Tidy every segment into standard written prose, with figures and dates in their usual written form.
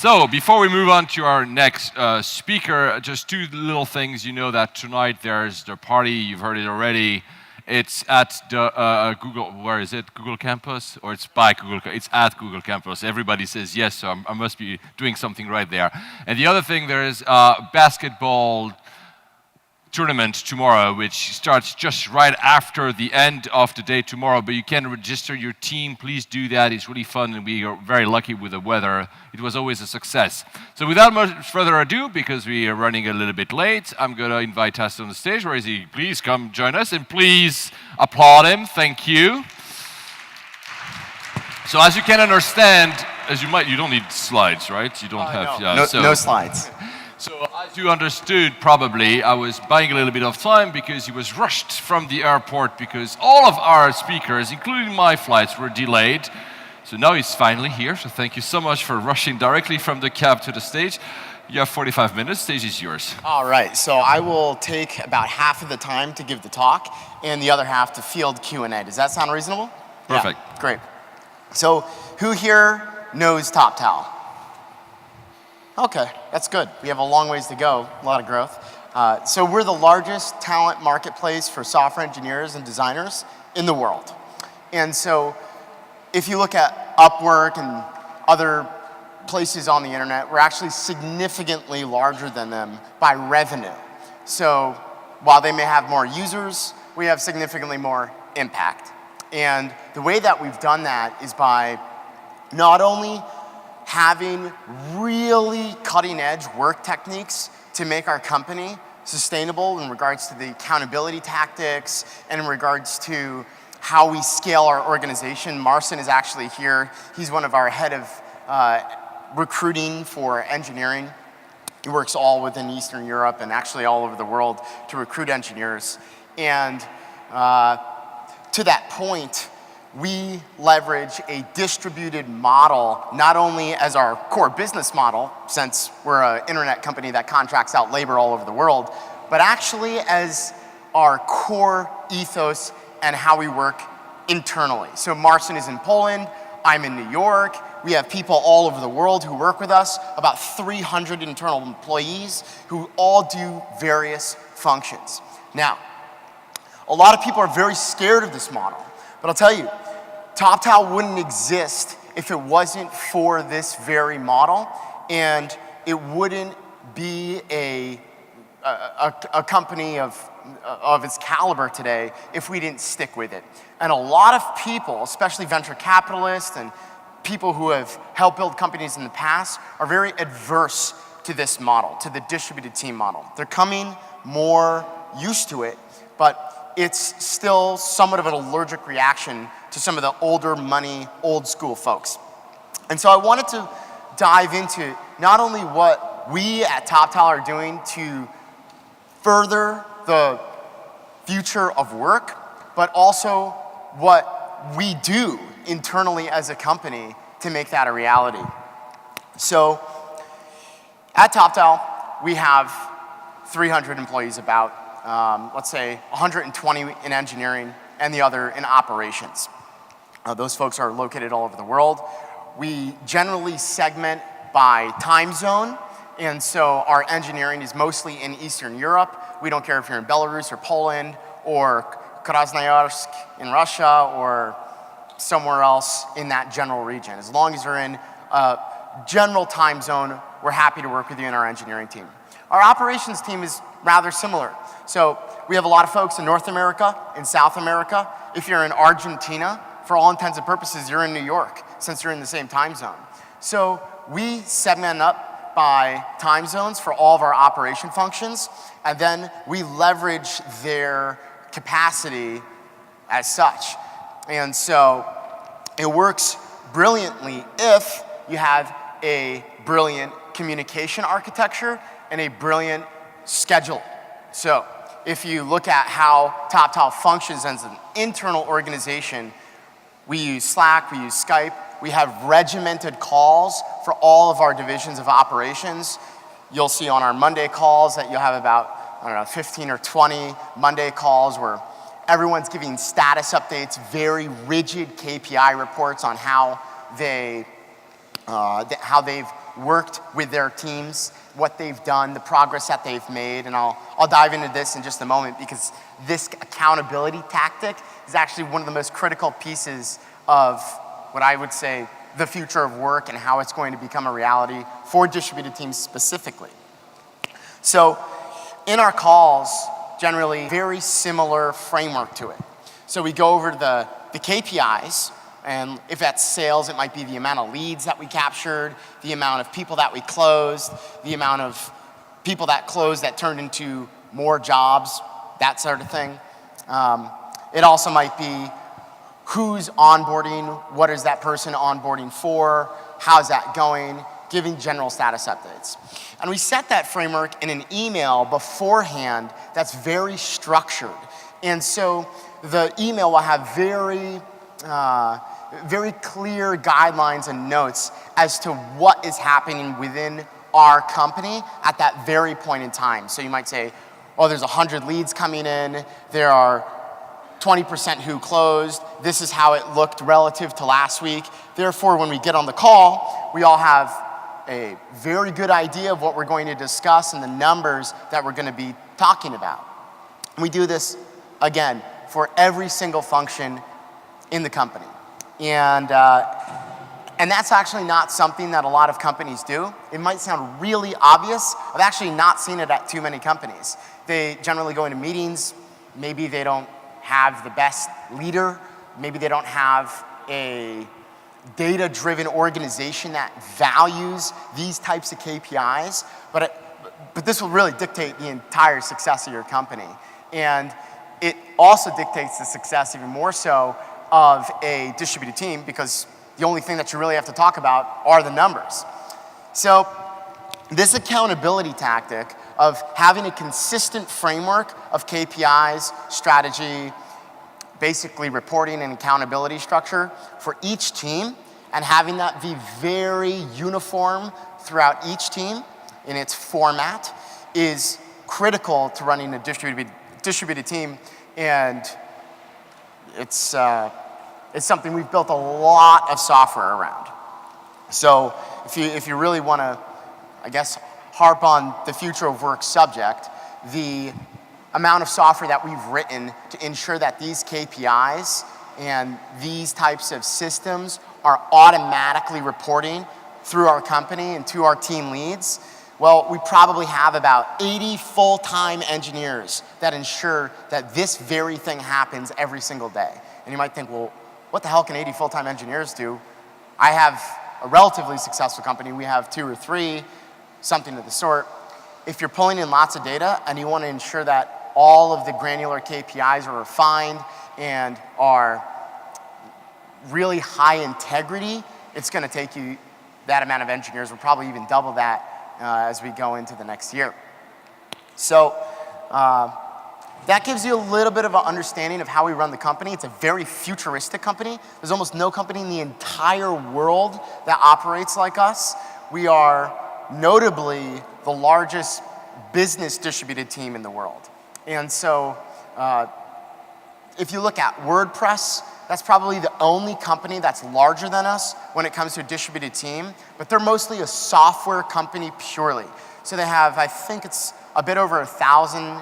So, before we move on to our next speaker, just two little things. You know that tonight there's the party, you've heard it already. It's at the Google, where is it? Google Campus? Or it's by Google, it's at Google Campus. Everybody says yes, so I must be doing something right there. And the other thing, there is a basketball tournament tomorrow, which starts just right after the end of the day tomorrow, but you can register your team. Please do that. It's really fun, and we are very lucky with the weather. It was always a success. So without much further ado, because we are running a little bit late, I'm going to invite Taso on the stage. Where is he? Please come join us, and please applaud him. Thank you. So as you can understand, you don't need slides, right? You don't have... No slides. So as you understood, probably, I was buying a little bit of time because he was rushed from the airport because all of our speakers, including my flights, were delayed. So now he's finally here, so thank you so much for rushing directly from the cab to the stage. You have 45 minutes, stage is yours. All right, so I will take about half of the time to give the talk and the other half to field Q&A. Does that sound reasonable? Perfect. Yeah, great. So who here knows Toptal? Okay, that's good. We have a long ways to go, a lot of growth. So we're the largest talent marketplace for software engineers and designers in the world. And so if you look at Upwork and other places on the internet, we're actually significantly larger than them by revenue. So while they may have more users, we have significantly more impact. And the way that we've done that is by not only having really cutting-edge work techniques to make our company sustainable in regards to the accountability tactics and in regards to how we scale our organization. Marcin is actually here. He's one of our head of recruiting for engineering. He works all within Eastern Europe and actually all over the world to recruit engineers. And to that point, we leverage a distributed model, not only as our core business model, since we're an internet company that contracts out labor all over the world, but actually as our core ethos and how we work internally. So Marcin is in Poland, I'm in New York, we have people all over the world who work with us, about 300 internal employees who all do various functions. Now, a lot of people are very scared of this model, but I'll tell you, Toptal wouldn't exist if it wasn't for this very model, and it wouldn't be a company of its caliber today if we didn't stick with it. And a lot of people, especially venture capitalists and people who have helped build companies in the past, are very adverse to this model, to the distributed team model. They're coming more used to it, but it's still somewhat of an allergic reaction to some of the older money, old school folks. And so I wanted to dive into not only what we at Toptal are doing to further the future of work, but also what we do internally as a company to make that a reality. So at Toptal, we have 300 employees about, let's say 120 in engineering and the other in operations. Those folks are located all over the world. We generally segment by time zone, and so our engineering is mostly in Eastern Europe. We don't care if you're in Belarus or Poland or Krasnoyarsk in Russia or somewhere else in that general region. As long as you're in a general time zone, we're happy to work with you in our engineering team. Our operations team is rather similar. So we have a lot of folks in North America, in South America. If you're in Argentina, for all intents and purposes, you're in New York, since you're in the same time zone. So we segment up by time zones for all of our operation functions, and then we leverage their capacity as such. And so it works brilliantly if you have a brilliant communication architecture and a brilliant schedule. So if you look at how Toptal functions as an internal organization, we use Slack, we use Skype, we have regimented calls for all of our divisions of operations. You'll see on our Monday calls that you'll have about, 15 or 20 Monday calls where everyone's giving status updates, very rigid KPI reports on how they've worked with their teams, what they've done, the progress that they've made, and I'll dive into this in just a moment because this accountability tactic is actually one of the most critical pieces of what I would say the future of work and how it's going to become a reality for distributed teams specifically. So in our calls, generally very similar framework to it. So we go over the KPIs, and if that's sales, it might be the amount of leads that we captured, the amount of people that we closed, the amount of people that closed that turned into more jobs, that sort of thing. It also might be who's onboarding, what is that person onboarding for, how's that going, giving general status updates. And we set that framework in an email beforehand that's very structured. And so the email will have very clear guidelines and notes as to what is happening within our company at that very point in time. So you might say, oh, there's 100 leads coming in, there are 20% who closed, this is how it looked relative to last week. Therefore, when we get on the call, we all have a very good idea of what we're going to discuss and the numbers that we're going to be talking about. We do this, again, for every single function in the company. And that's actually not something that a lot of companies do. It might sound really obvious. I've actually not seen it at too many companies. They generally go into meetings. Maybe they don't have the best leader. Maybe they don't have a data-driven organization that values these types of KPIs. But this will really dictate the entire success of your company. And it also dictates the success even more so of a distributed team because the only thing that you really have to talk about are the numbers. So this accountability tactic of having a consistent framework of KPIs, strategy, basically reporting and accountability structure for each team and having that be very uniform throughout each team in its format is critical to running a distributed team, and it's something we've built a lot of software around. So if you really want to, I guess, harp on the future of work subject, the amount of software that we've written to ensure that these KPIs and these types of systems are automatically reporting through our company and to our team leads, well, we probably have about 80 full-time engineers that ensure that this very thing happens every single day. And you might think, well, what the hell can 80 full-time engineers do? I have a relatively successful company. We have 2 or 3, something of the sort. If you're pulling in lots of data and you want to ensure that all of the granular KPIs are refined and are really high integrity, it's going to take you that amount of engineers. We'll probably even double that as we go into the next year. So that gives you a little bit of an understanding of how we run the company. It's a very futuristic company. There's almost no company in the entire world that operates like us. We are notably the largest business distributed team in the world. And so if you look at WordPress, that's probably the only company that's larger than us when it comes to a distributed team, but they're mostly a software company purely. So they have, I think it's a bit over 1,000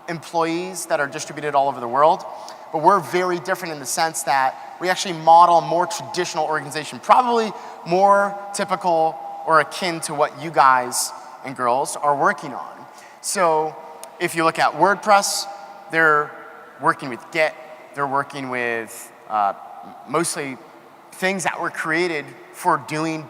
employees that are distributed all over the world. But we're very different in the sense that we actually model a more traditional organization, probably more typical or akin to what you guys and girls are working on. So if you look at WordPress, they're working with Git, they're working with mostly things that were created for doing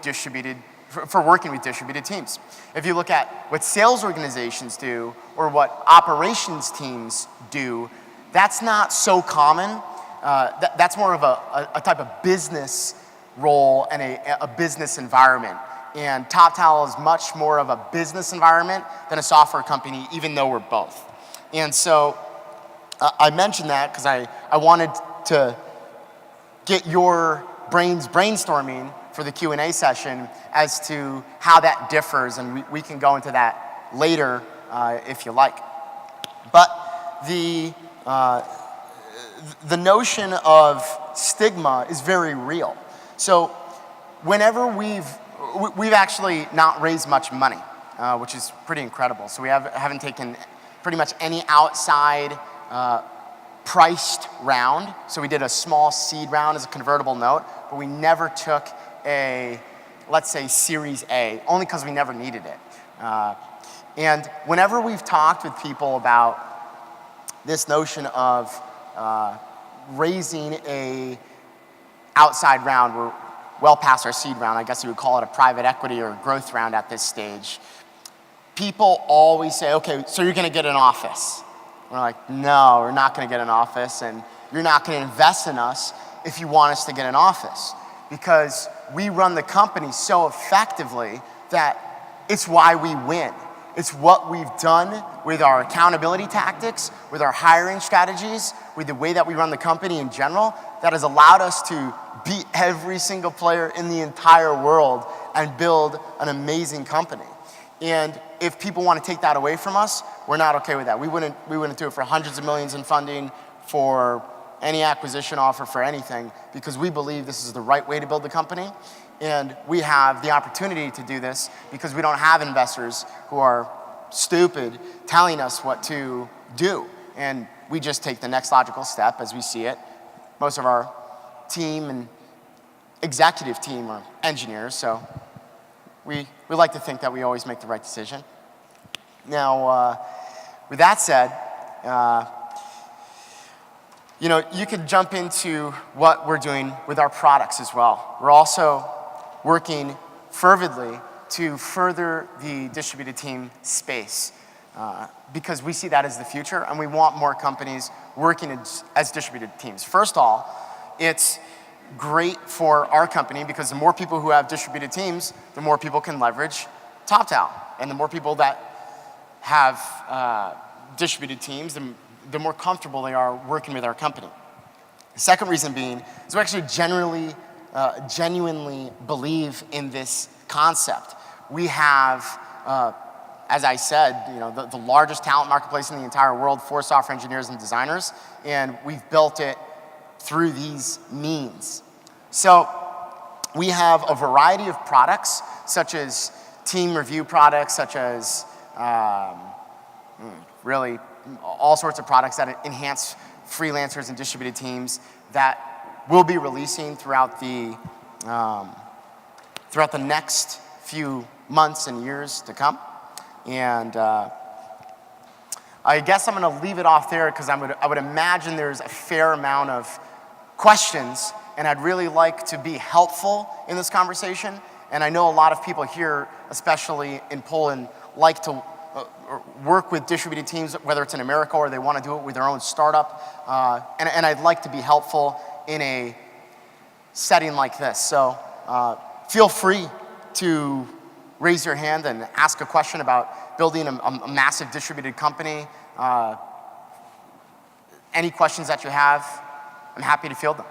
for working with distributed teams. If you look at what sales organizations do or what operations teams do, that's not so common. That's more of a type of business role and a business environment. And Toptal is much more of a business environment than a software company, even though we're both. And so I mentioned that because I wanted to get your brains brainstorming for the Q&A session as to how that differs, and we can go into that later if you like. But the notion of stigma is very real. So whenever we've we've actually not raised much money, which is pretty incredible. So we haven't taken pretty much any outside priced round. So we did a small seed round as a convertible note, but we never took a, let's say, Series A, only because we never needed it. And whenever we've talked with people about this notion of raising a outside round, we're well past our seed round, I guess you would call it a private equity or growth round at this stage. People always say, okay, so you're gonna get an office. We're like, no, we're not gonna get an office, and you're not gonna invest in us if you want us to get an office. Because we run the company so effectively that it's why we win. It's what we've done with our accountability tactics, with our hiring strategies, with the way that we run the company in general, that has allowed us to beat every single player in the entire world and build an amazing company. And if people want to take that away from us, we're not okay with that. We wouldn't do it for hundreds of millions in funding, for any acquisition offer, for anything, because we believe this is the right way to build the company. And we have the opportunity to do this because we don't have investors who are stupid telling us what to do. And we just take the next logical step as we see it. Most of our team and executive team are engineers, so we like to think that we always make the right decision. Now, with that said, you could jump into what we're doing with our products as well. We're also working fervidly to further the distributed team space because we see that as the future, and we want more companies working as distributed teams. First of all, it's great for our company because the more people who have distributed teams, the more people can leverage Toptal. And the more people that have distributed teams, the more comfortable they are working with our company. The second reason being is we actually genuinely believe in this concept. We have, as I said, the largest talent marketplace in the entire world for software engineers and designers, and we've built it through these means. So we have a variety of products, such as team review products, such as really all sorts of products that enhance freelancers and distributed teams that we'll be releasing throughout the next few months and years to come. And I guess I'm going to leave it off there because I would imagine there's a fair amount of questions, and I'd really like to be helpful in this conversation. And I know a lot of people here, especially in Poland, like to work with distributed teams, whether it's in America or they want to do it with their own startup. And I'd like to be helpful in a setting like this. So feel free to raise your hand and ask a question about building a massive distributed company. Any questions that you have, I'm happy to field them.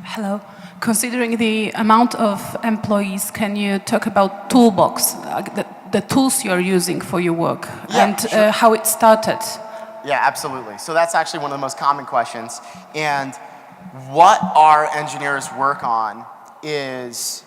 Hello. Considering the amount of employees, can you talk about Toolbox, the tools you're using for your work, and sure. How it started? Yeah, absolutely. So that's actually one of the most common questions. And what our engineers work on is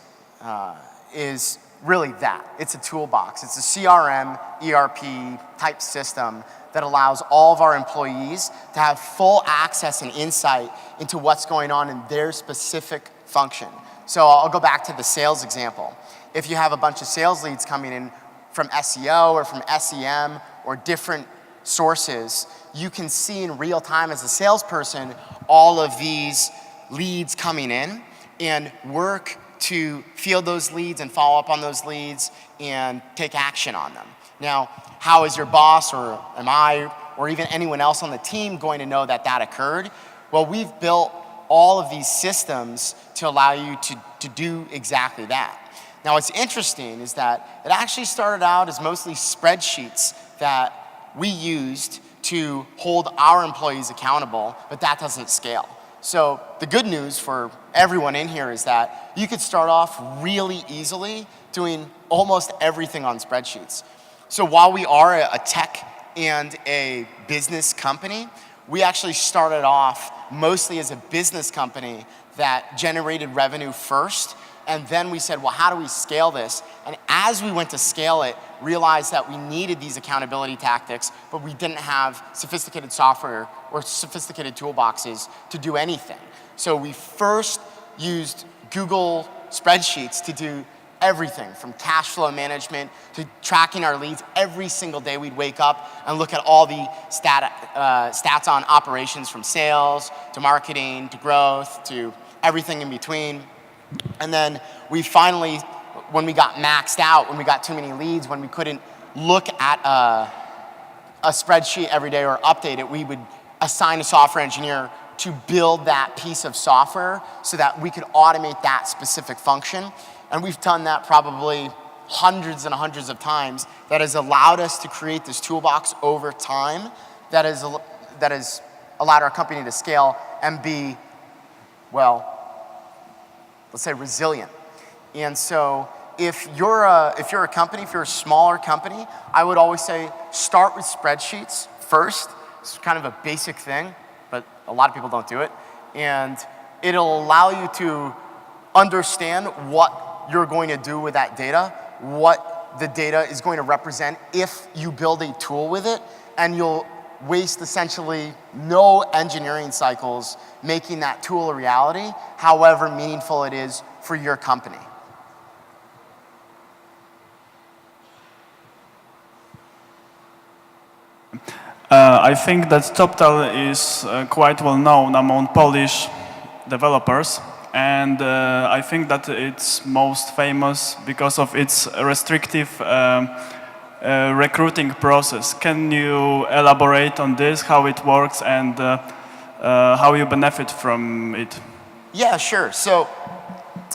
really that. It's a toolbox. It's a CRM, ERP type system that allows all of our employees to have full access and insight into what's going on in their specific function. So I'll go back to the sales example. If you have a bunch of sales leads coming in from SEO or from SEM or different sources, you can see in real time as a salesperson all of these leads coming in and work to field those leads and follow up on those leads and take action on them. Now, how is your boss or am I or even anyone else on the team going to know that that occurred? Well, we've built all of these systems to allow you to do exactly that. Now, what's interesting is that it actually started out as mostly spreadsheets that we used to hold our employees accountable, but that doesn't scale. So the good news for everyone in here is that you could start off really easily doing almost everything on spreadsheets. So while we are a tech and a business company, we actually started off mostly as a business company that generated revenue first, and then we said, well, how do we scale this? And as we went to scale it, realized that we needed these accountability tactics, but we didn't have sophisticated software or sophisticated toolboxes to do anything. So we first used Google spreadsheets to do everything from cash flow management to tracking our leads. Every single day we'd wake up and look at all the stats on operations, from sales to marketing to growth to everything in between. And then we finally, when we got maxed out, when we got too many leads, when we couldn't look at a spreadsheet every day or update it, we would assign a software engineer to build that piece of software so that we could automate that specific function. And we've done that probably hundreds and hundreds of times. That has allowed us to create this toolbox over time that has allowed our company to scale and be, well, let's say resilient. And so if you're a company, if you're a smaller company, I would always say start with spreadsheets first. It's kind of a basic thing, but a lot of people don't do it. And it'll allow you to understand what you're going to do with that data, what the data is going to represent if you build a tool with it, and you'll waste essentially no engineering cycles making that tool a reality, however meaningful it is for your company. I think that Toptal is quite well known among Polish developers, and I think that it's most famous because of its restrictive recruiting process. Can you elaborate on this, how it works, and how you benefit from it? Yeah, sure. So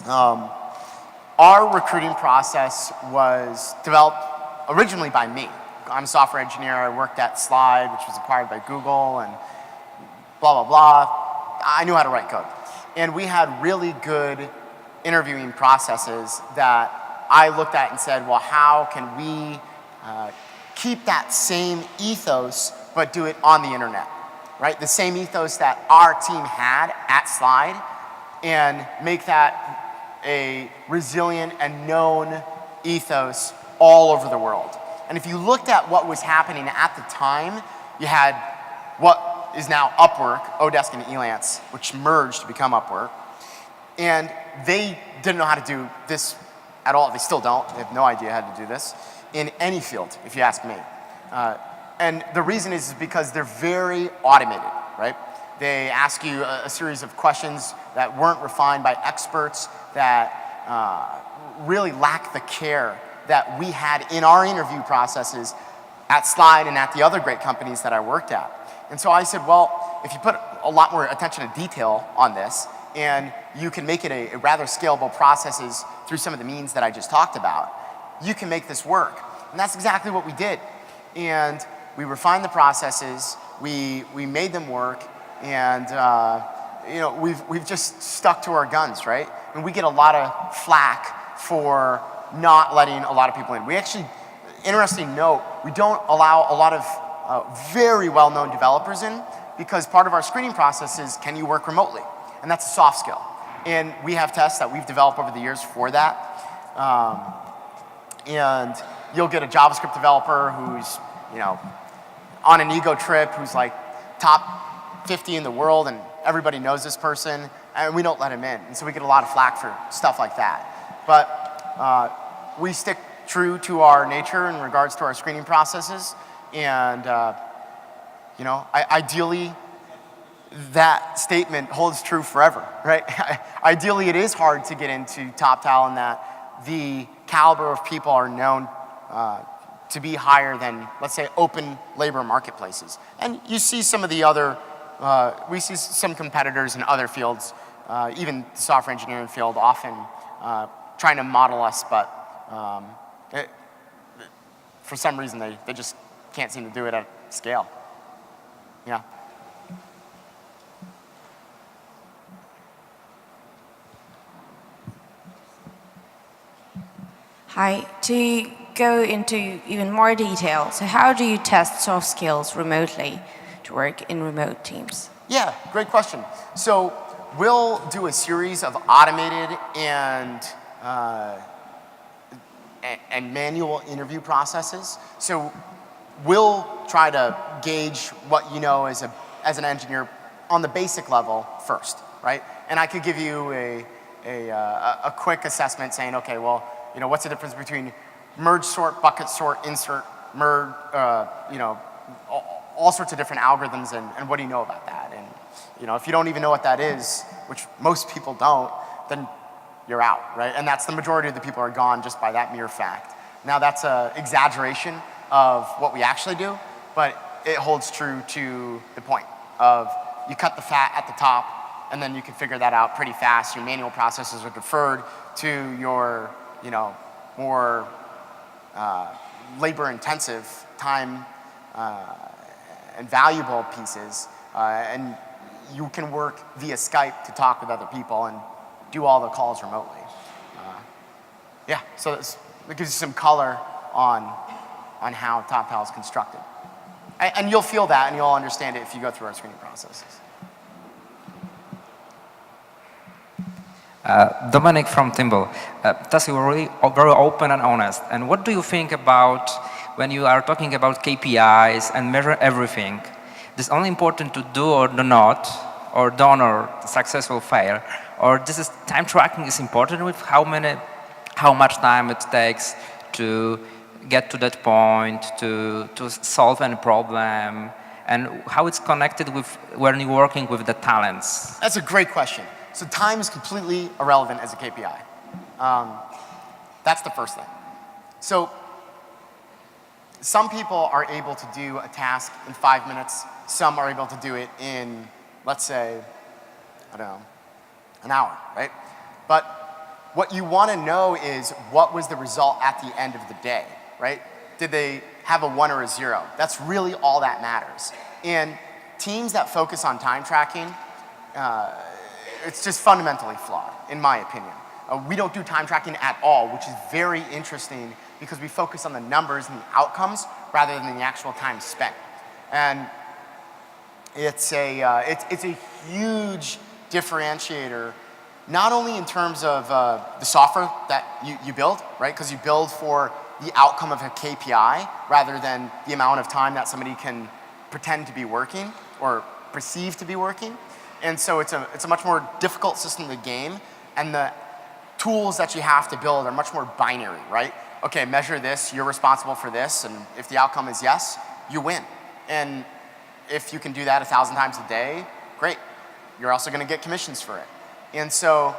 our recruiting process was developed originally by me. I'm a software engineer. I worked at Slide, which was acquired by Google, and blah, blah, blah. I knew how to write code. And we had really good interviewing processes that I looked at and said, well, how can we keep that same ethos, but do it on the internet, right? The same ethos that our team had at Slide, and make that a resilient and known ethos all over the world. And if you looked at what was happening at the time, you had what is now Upwork, Odesk and Elance, which merged to become Upwork. And they didn't know how to do this at all. They still don't. They have no idea how to do this in any field, if you ask me. And the reason is because they're very automated, right? They ask you a series of questions that weren't refined by experts, that really lack the care that we had in our interview processes at Slide and at the other great companies that I worked at. And so I said, well, if you put a lot more attention to detail on this, and you can make it a rather scalable processes through some of the means that I just talked about, you can make this work. And that's exactly what we did. And we refined the processes, we made them work, and you know, we've just stuck to our guns, right? And we get a lot of flack for not letting a lot of people in. We actually, interesting note, we don't allow a lot of very well-known developers in, because part of our screening process is, can you work remotely? And that's a soft skill. And we have tests that we've developed over the years for that. And you'll get a JavaScript developer who's, you know, on an ego trip, who's like top 50 in the world, and everybody knows this person, and we don't let him in. And so we get a lot of flack for stuff like that. But we stick true to our nature in regards to our screening processes, and you know, ideally, that statement holds true forever, right? Ideally, it is hard to get into Toptal, in that the caliber of people are known to be higher than, let's say, open labor marketplaces. And you see some of the other, we see some competitors in other fields, even the software engineering field, often trying to model us, but for some reason they just can't seem to do it at scale. Yeah. Hi. To go into even more detail, so how do you test soft skills remotely to work in remote teams? Yeah, great question. So we'll do a series of automated and manual interview processes. So we'll try to gauge what you know as an engineer on the basic level first, right? And I could give you a quick assessment saying, okay, well, you know, what's the difference between merge sort, bucket sort, insert, merge, you know, all sorts of different algorithms, and what do you know about that? And you know, if you don't even know what that is, which most people don't, then you're out, right? And that's the majority of the people are gone just by that mere fact. Now that's an exaggeration of what we actually do, but it holds true to the point of you cut the fat at the top, and then you can figure that out pretty fast. Your manual processes are deferred to your, you know, more labor-intensive, time and valuable pieces, and you can work via Skype to talk with other people and do all the calls remotely. Yeah, so it gives you some color on how Toptal is constructed. And you'll feel that and you'll understand it if you go through our screening processes. Dominic from Timble. Taso, you're really very open and honest. And what do you think about when you are talking about KPIs and measure everything? Is it only important to do or do not, or done or successful fail, or this is time tracking is important with how much time it takes to get to that point, to solve any problem, and how it's connected with when you're working with the talents? That's a great question. So time is completely irrelevant as a KPI. That's the first thing. So some people are able to do a task in 5 minutes. Some are able to do it in, let's say, I don't know, an hour, right? But what you want to know is what was the result at the end of the day, right? Did they have a 1 or a 0? That's really all that matters. And teams that focus on time tracking, it's just fundamentally flawed, in my opinion. We don't do time tracking at all, which is very interesting because we focus on the numbers and the outcomes rather than the actual time spent. And it's a huge differentiator, not only in terms of the software that you build, right? Because you build for the outcome of a KPI rather than the amount of time that somebody can pretend to be working or perceive to be working. And so it's a much more difficult system to game, and the tools that you have to build are much more binary, right? Okay, measure this, you're responsible for this, and if the outcome is yes, you win. And if you can do that 1,000 times a day, great. You're also gonna get commissions for it. And so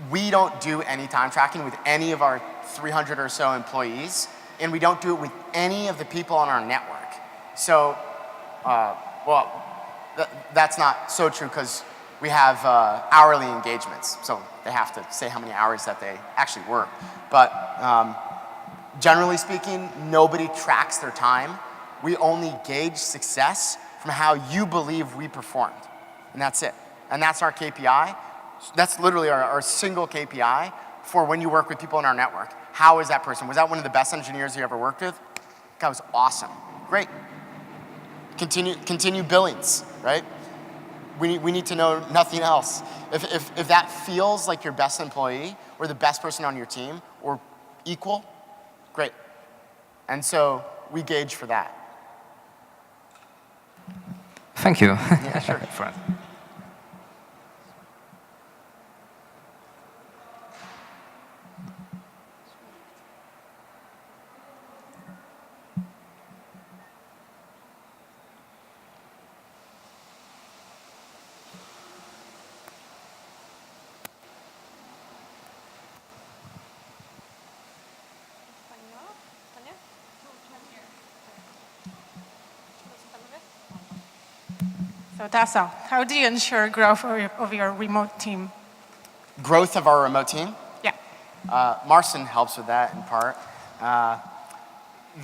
we don't do any time tracking with any of our 300 or so employees, and we don't do it with any of the people on our network. So, well, that's not so true because we have hourly engagements, so they have to say how many hours that they actually work. But generally speaking, nobody tracks their time. We only gauge success from how you believe we performed, and that's it. And that's our KPI. That's literally our single KPI for when you work with people in our network. How is that person? Was that one of the best engineers you ever worked with? That guy was awesome. Great. Continue billings, right? We need to know nothing else. If that feels like your best employee or the best person on your team or equal, great. And so we gauge for that. Thank you. Yeah, sure. So Taso, how do you ensure growth of your remote team? Growth of our remote team? Yeah. Marcin helps with that in part.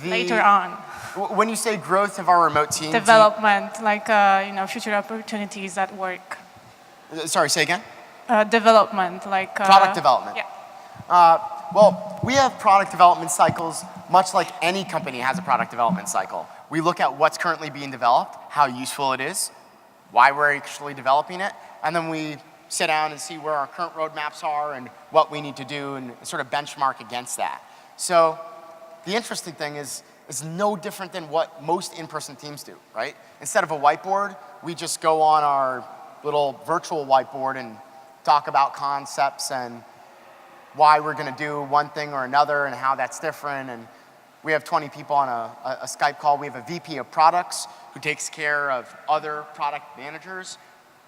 Later on. When you say growth of our remote team, Development, like future opportunities at work. Sorry, say again? Development, like product development. Yeah. Well, we have product development cycles much like any company has a product development cycle. We look at what's currently being developed, how useful it is, why we're actually developing it, and then we sit down and see where our current roadmaps are and what we need to do and sort of benchmark against that. So the interesting thing is no different than what most in-person teams do, right? Instead of a whiteboard, we just go on our little virtual whiteboard and talk about concepts and why we're going to do one thing or another and how that's different. And we have 20 people on a Skype call. We have a VP of products who takes care of other product managers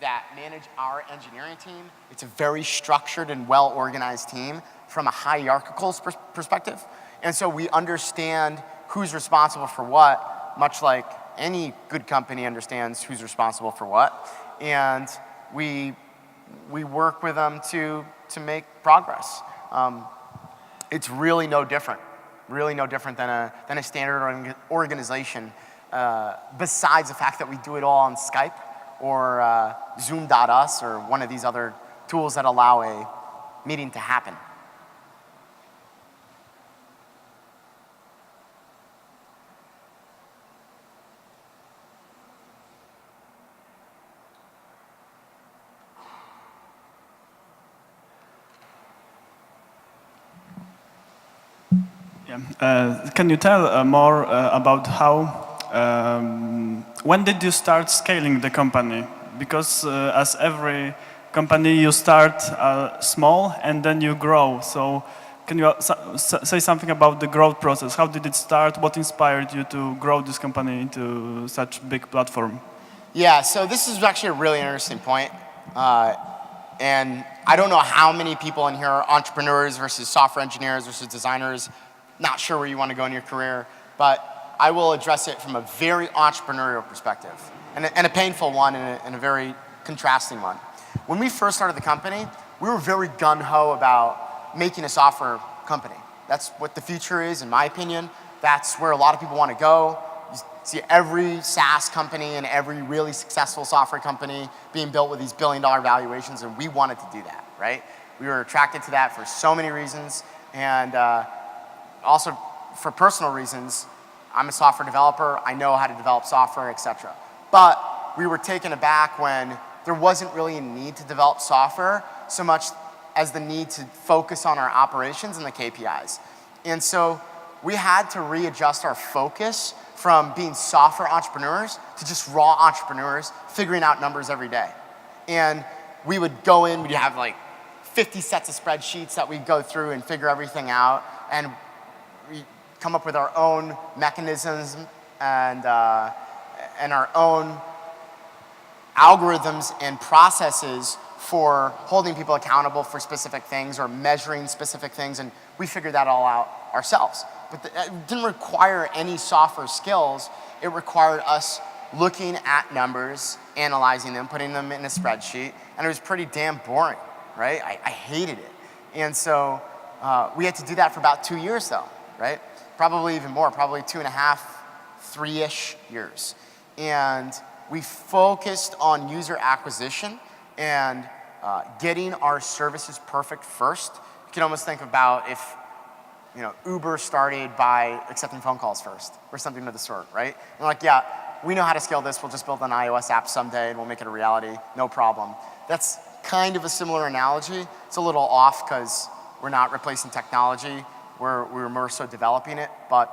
that manage our engineering team. It's a very structured and well-organized team from a hierarchical perspective. And so we understand who's responsible for what, much like any good company understands who's responsible for what. And we work with them to make progress. It's really no different than a standard organization, besides the fact that we do it all on Skype or Zoom.us or one of these other tools that allow a meeting to happen. Yeah. Can you tell more about how, when did you start scaling the company? Because as every company, you start small and then you grow. So can you say something about the growth process? How did it start? What inspired you to grow this company into such a big platform? Yeah, so this is actually a really interesting point. And I don't know how many people in here are entrepreneurs versus software engineers versus designers. Not sure where you want to go in your career, but I will address it from a very entrepreneurial perspective, and a painful one and a very contrasting one. When we first started the company, we were very gung-ho about making a software company. That's what the future is, in my opinion. That's where a lot of people want to go. You see every SaaS company and every really successful software company being built with these billion-dollar valuations, and we wanted to do that, right? We were attracted to that for so many reasons, and also for personal reasons. I'm a software developer. I know how to develop software, etc. But we were taken aback when there wasn't really a need to develop software so much as the need to focus on our operations and the KPIs. And so we had to readjust our focus from being software entrepreneurs to just raw entrepreneurs figuring out numbers every day. And we would go in, we'd have like 50 sets of spreadsheets that we'd go through and figure everything out, and we come up with our own mechanisms and our own algorithms and processes for holding people accountable for specific things or measuring specific things, and we figured that all out ourselves. But it didn't require any software skills. It required us looking at numbers, analyzing them, putting them in a spreadsheet, and it was pretty damn boring, right? I hated it. And so we had to do that for about 2 years though, right? Probably even more, probably 2.5, 3-ish years. And we focused on user acquisition and getting our services perfect first. You can almost think about if Uber started by accepting phone calls first or something of the sort, right? And we're like, yeah, we know how to scale this. We'll just build an iOS app someday and we'll make it a reality. No problem. That's kind of a similar analogy. It's a little off because we're not replacing technology. We're more so developing it. But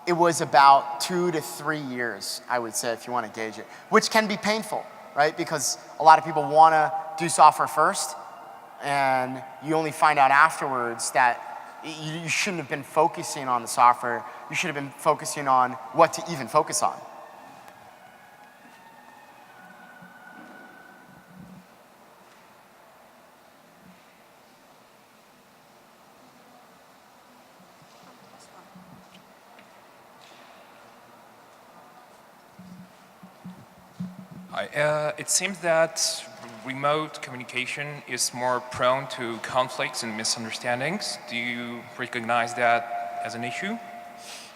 it was about 2 to 3 years, I would say, if you want to gauge it, which can be painful, right? Because a lot of people want to do software first, and you only find out afterwards that you shouldn't have been focusing on the software. You should have been focusing on what to even focus on. It seems that remote communication is more prone to conflicts and misunderstandings. Do you recognize that as an issue?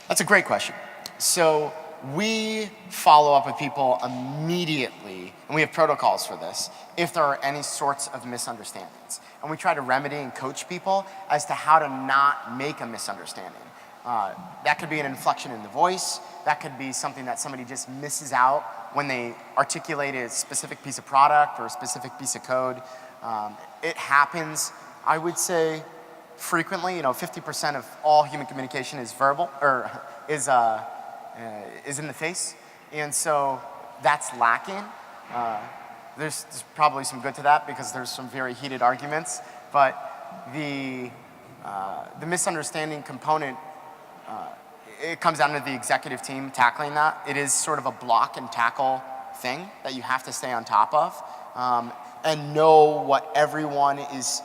That's a great question. So we follow up with people immediately, and we have protocols for this, if there are any sorts of misunderstandings. And we try to remedy and coach people as to how to not make a misunderstanding. That could be an inflection in the voice. That could be something that somebody just misses out when they articulate a specific piece of product or a specific piece of code. It happens, I would say, frequently. 50% of all human communication is verbal, or is in the face. And so that's lacking. There's probably some good to that because there's some very heated arguments, but the misunderstanding component, it comes down to the executive team tackling that. It is sort of a block and tackle thing that you have to stay on top of, and know what everyone is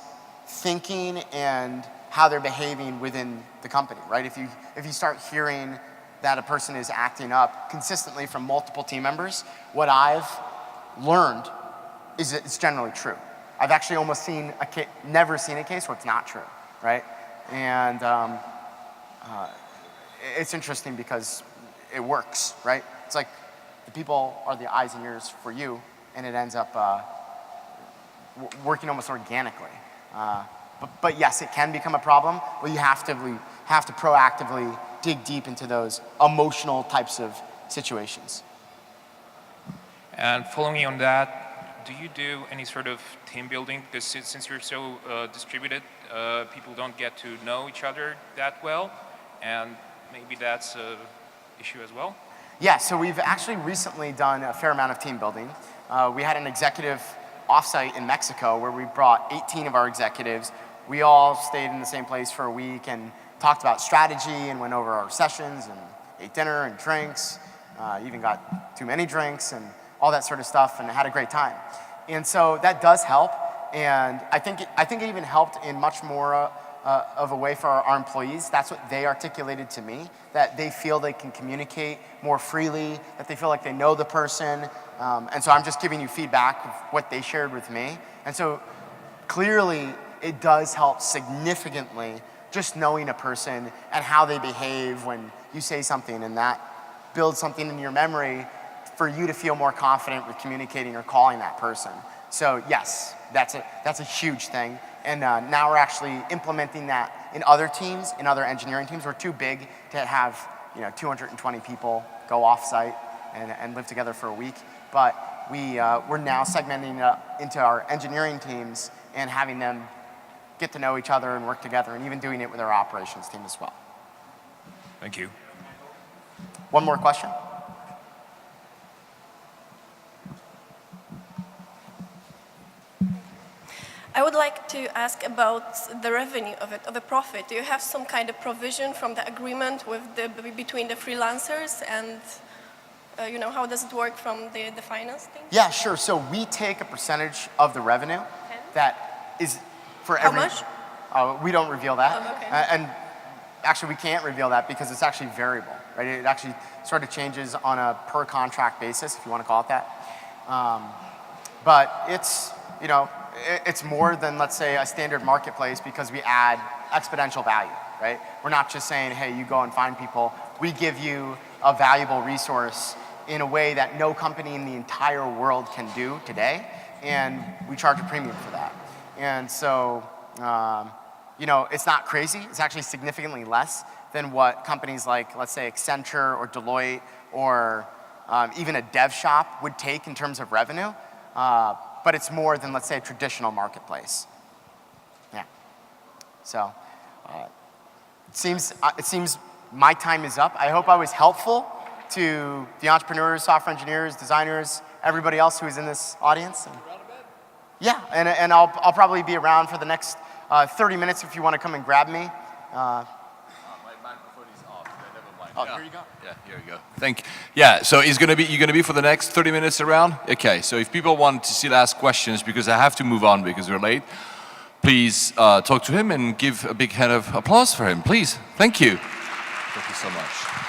thinking and how they're behaving within the company, right? If you start hearing that a person is acting up consistently from multiple team members, what I've learned is that it's generally true. I've actually almost never seen a case where it's not true, right? And it's interesting because it works, right? It's like the people are the eyes and ears for you, and it ends up working almost organically. But yes, it can become a problem, but you have to proactively dig deep into those emotional types of situations. And following on that, do you do any sort of team building? Because since you're so distributed, people don't get to know each other that well, and maybe that's an issue as well? Yeah, so we've actually recently done a fair amount of team building. We had an executive offsite in Mexico where we brought 18 of our executives. We all stayed in the same place for a week and talked about strategy and went over our sessions and ate dinner and drinks, even got too many drinks and all that sort of stuff, and had a great time. And so that does help, and I think it even helped in much more of a way for our employees. That's what they articulated to me, that they feel they can communicate more freely, that they feel like they know the person, and so I'm just giving you feedback of what they shared with me. And so clearly it does help significantly just knowing a person and how they behave when you say something, and that builds something in your memory for you to feel more confident with communicating or calling that person. So yes, that's a huge thing. And now we're actually implementing that in other teams, in other engineering teams. We're too big to have 220 people go off-site and live together for a week. But we're now segmenting into our engineering teams and having them get to know each other and work together, and even doing it with our operations team as well. Thank you. One more question? I would like to ask about the revenue of it, of the profit. Do you have some kind of provision from the agreement between the freelancers, and how does it work from the finance thing? Yeah, sure. So we take a percentage of the revenue that is for every. How much? We don't reveal that. Oh, okay. And actually, we can't reveal that because it's actually variable, right? It actually sort of changes on a per contract basis, if you want to call it that. But it's, it's more than, let's say, a standard marketplace because we add exponential value, right? We're not just saying, hey, you go and find people. We give you a valuable resource in a way that no company in the entire world can do today, and we charge a premium for that. And so, it's not crazy. It's actually significantly less than what companies like, let's say, Accenture or Deloitte or even a dev shop would take in terms of revenue. But it's more than, let's say, a traditional marketplace. Yeah. So it seems my time is up. I hope I was helpful to the entrepreneurs, software engineers, designers, everybody else who is in this audience. Yeah, and I'll probably be around for the next 30 minutes if you want to come and grab me. My microphone is off. Never mind. Oh, here you go. Yeah, here you go. Thank you. Yeah, so you're gonna be for the next 30 minutes around? Okay, so if people want to still ask questions, because I have to move on because we're late, please talk to him and give a big hand of applause for him, please. Thank you. Thank you so much.